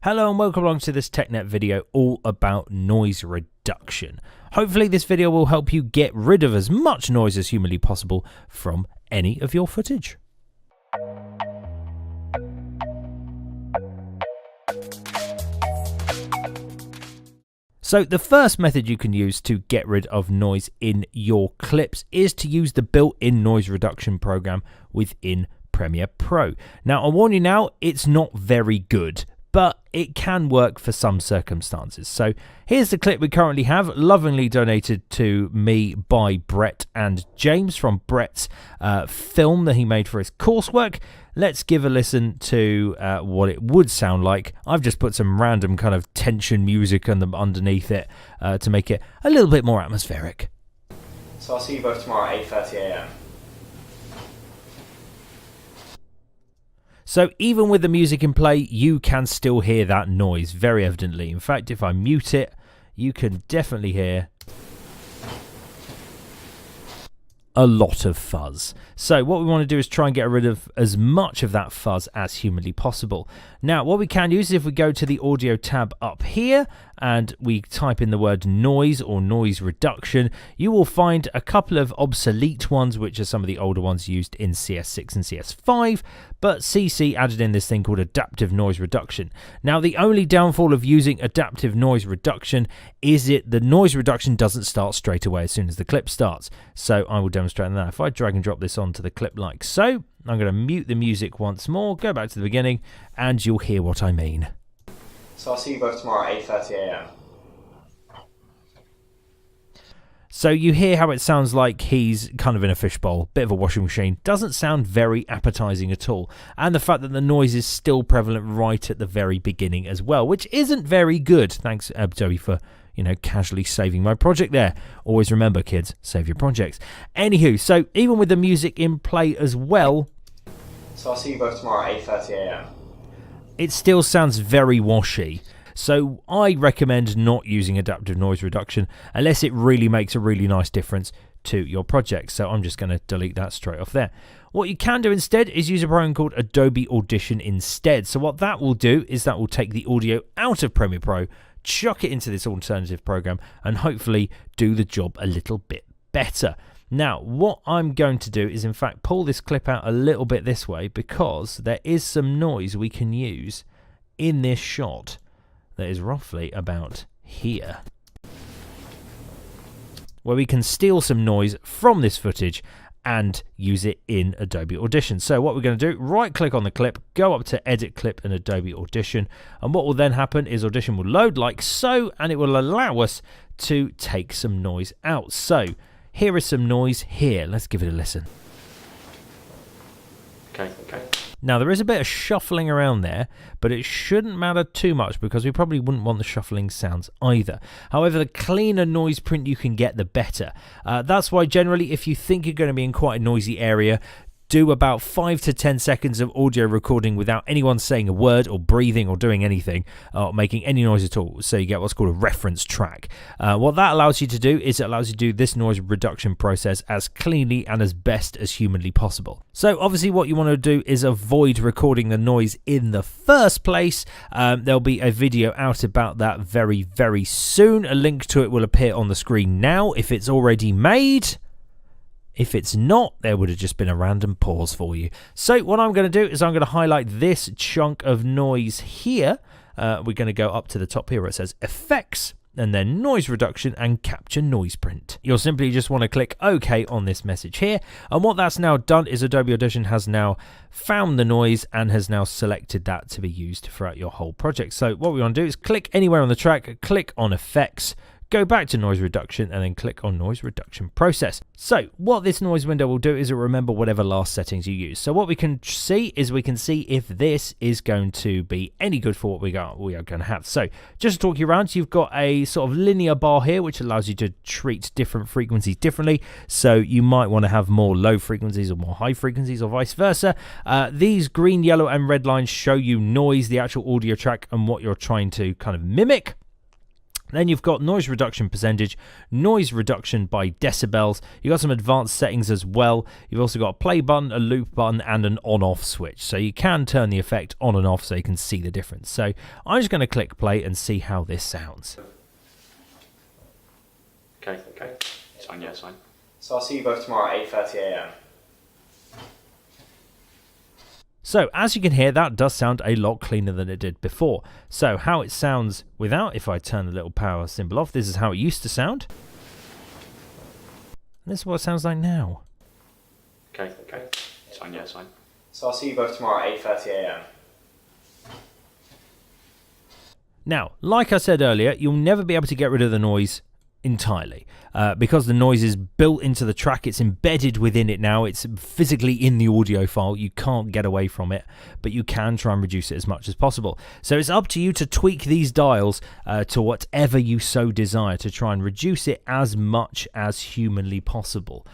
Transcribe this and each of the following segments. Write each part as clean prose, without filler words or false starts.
Hello and welcome along to this TechNet video all about noise reduction. Hopefully this video will help you get rid of as much noise as humanly possible from any of your footage. So the first method you can use to get rid of noise in your clips is to use the built-in noise reduction program within Premiere Pro. Now I warn you now, it's not very good, but it can work for some circumstances. So here's the clip we currently have, lovingly donated to me by Brett and James from Brett's film that he made for his coursework. Let's give a listen to what it would sound like. I've just put some random kind of tension music underneath it to make it a little bit more atmospheric. So I'll see you both tomorrow at 8:30 a.m. So even with the music in play, you can still hear that noise very evidently. In fact, if I mute it, you can definitely hear a lot of fuzz. So what we want to do is try and get rid of as much of that fuzz as humanly possible. Now what we can use is if we go to the audio tab up here and we type in the word noise or noise reduction, you will find a couple of obsolete ones, which are some of the older ones used in CS6 and CS5, but CC added in this thing called adaptive noise reduction. Now the only downfall of using adaptive noise reduction is the noise reduction doesn't start straight away as soon as the clip starts. So I will demonstrate that. If I drag and drop this onto the clip like so, I'm going to mute the music once more, go back to the beginning, and you'll hear what I mean. So I'll see you both tomorrow at 8:30 a.m. So you hear how it sounds like he's kind of in a fishbowl, bit of a washing machine. Doesn't sound very appetizing at all. And the fact that the noise is still prevalent right at the very beginning as well, which isn't very good. Thanks, Adobe, for casually saving my project there. Always remember, kids, save your projects. Anywho, so even with the music in play as well, so I'll see you both tomorrow at 8:30 a.m. it still sounds very washy. So I recommend not using adaptive noise reduction unless it really makes a really nice difference to your project. So I'm just going to delete that straight off there. What you can do instead is use a program called Adobe Audition instead. So what that will do is that will take the audio out of Premiere Pro, chuck it into this alternative program, and hopefully do the job a little bit better. Now, what I'm going to do is in fact pull this clip out a little bit this way, because there is some noise we can use in this shot that is roughly about here, where we can steal some noise from this footage and use it in Adobe Audition. So what we're going to do, right click on the clip, go up to Edit Clip in Adobe Audition, and what will then happen is Audition will load like so, and it will allow us to take some noise out. So here is some noise here. Let's give it a listen. Okay. Now there is a bit of shuffling around there, but it shouldn't matter too much because we probably wouldn't want the shuffling sounds either. However, the cleaner noise print you can get, the better. That's why generally if you think you're going to be in quite a noisy area, do about 5 to 10 seconds of audio recording without anyone saying a word or breathing or doing anything or making any noise at all. So you get what's called a reference track. What that allows you to do is it allows you to do this noise reduction process as cleanly and as best as humanly possible. So obviously what you want to do is avoid recording the noise in the first place. There'll be a video out about that very, very soon. A link to it will appear on the screen now if it's already made. If it's not, there would have just been a random pause for you. So what I'm going to do is I'm going to highlight this chunk of noise here. We're going to go up to the top here where it says Effects, and then Noise Reduction and Capture Noise Print. You'll simply just want to click OK on this message here. And what that's now done is Adobe Audition has now found the noise and has now selected that to be used throughout your whole project. So what we want to do is click anywhere on the track, click on Effects, go back to noise reduction, and then click on noise reduction process. So what this noise window will do is it will remember whatever last settings you use. So what we can see is we can see if this is going to be any good for what we are going to have. So just to talk you around, you've got a sort of linear bar here which allows you to treat different frequencies differently. So you might want to have more low frequencies or more high frequencies or vice versa. These green, yellow and red lines show you noise, the actual audio track, and what you're trying to kind of mimic. Then you've got noise reduction percentage, noise reduction by decibels. You've got some advanced settings as well. You've also got a play button, a loop button, and an on-off switch. So you can turn the effect on and off so you can see the difference. So I'm just going to click play and see how this sounds. Okay. It's fine, yeah, it's fine. So I'll see you both tomorrow at 8:30 a.m. So as you can hear, that does sound a lot cleaner than it did before. So how it sounds without, if I turn the little power symbol off, this is how it used to sound. And this is what it sounds like now. Okay. It's fine, yeah, it's fine. So I'll see you both tomorrow at 8:30 a.m. Now, like I said earlier, you'll never be able to get rid of the noise entirely because the noise is built into the track. It's embedded within it now. It's physically in the audio file. You can't get away from it, but you can try and reduce it as much as possible. So it's up to you to tweak these dials to whatever you so desire to try and reduce it as much as humanly possible.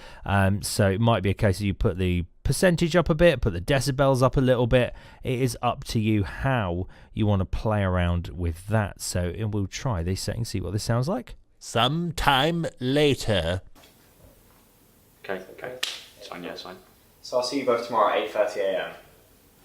So it might be a case of you put the percentage up a bit, put the decibels up a little bit. It is up to you how you want to play around with that. So we'll try these settings, see what this sounds like. Sometime later. Okay. It's fine, yeah, it's fine. So I'll see you both tomorrow at 8:30 a.m.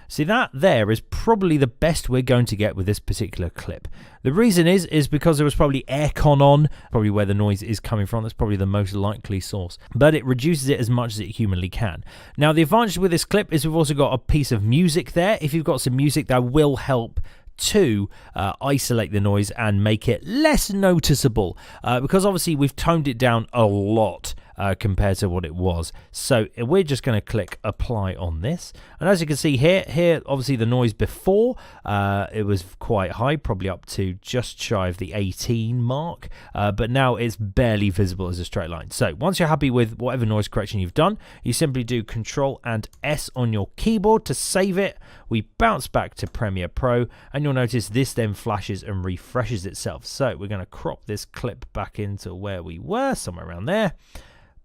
See, that there is probably the best we're going to get with this particular clip. The reason is because there was probably aircon on, probably where the noise is coming from. That's probably the most likely source. But it reduces it as much as it humanly can. Now, the advantage with this clip is we've also got a piece of music there. If you've got some music, that will help to isolate the noise and make it less noticeable because obviously we've toned it down a lot compared to what it was. So we're just going to click apply on this, and as you can see here obviously the noise before it was quite high, probably up to just shy of the 18 mark, but now it's barely visible as a straight line. So once you're happy with whatever noise correction you've done, you simply do Control and S on your keyboard to save it. We bounce back to Premiere Pro, and you'll notice this then flashes and refreshes itself. So we're going to crop this clip back into where we were, somewhere around there,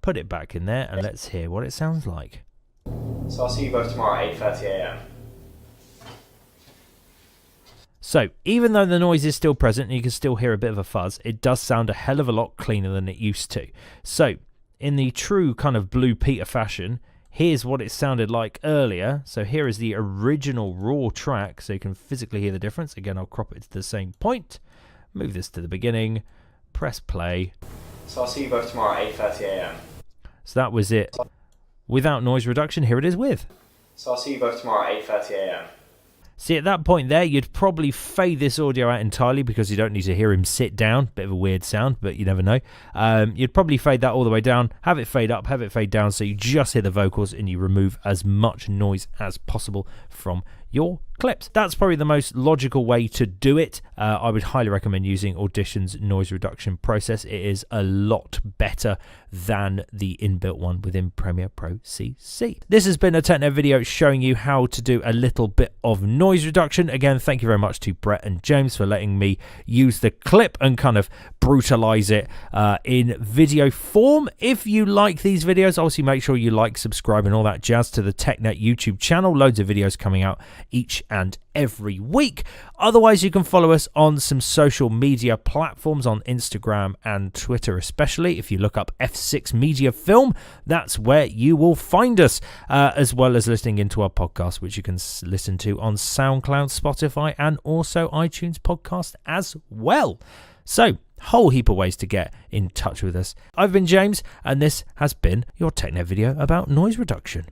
put it back in there, and let's hear what it sounds like. So I'll see you both tomorrow at 8:30 a.m. So even though the noise is still present and you can still hear a bit of a fuzz, it does sound a hell of a lot cleaner than it used to. So in the true kind of Blue Peter fashion, here's what it sounded like earlier. So here is the original raw track, so you can physically hear the difference. Again, I'll crop it to the same point, move this to the beginning, press play. So I'll see you both tomorrow at 8:30 a.m. So that was it without noise reduction. Here it is with. So I'll see you both tomorrow at 8:30 a.m. See, at that point there, you'd probably fade this audio out entirely because you don't need to hear him sit down. Bit of a weird sound, but you never know. You'd probably fade that all the way down, have it fade up, have it fade down, so you just hear the vocals and you remove as much noise as possible from your clips. That's probably the most logical way to do it. I would highly recommend using Audition's noise reduction process. It is a lot better than the inbuilt one within Premiere Pro CC. This has been a TechNet video showing you how to do a little bit of noise reduction. Again, thank you very much to Brett and James for letting me use the clip and kind of brutalize it in video form. If you like these videos, obviously make sure you like, subscribe and all that jazz to the TechNet YouTube channel. Loads of videos coming out each and every week. Otherwise, you can follow us on some social media platforms on Instagram and Twitter, especially. If you look up F6 Media Film, that's where you will find us, as well as listening into our podcast, which you can listen to on SoundCloud, Spotify, and also iTunes podcast as well. So, whole heap of ways to get in touch with us. I've been James, and this has been your TechNet video about noise reduction.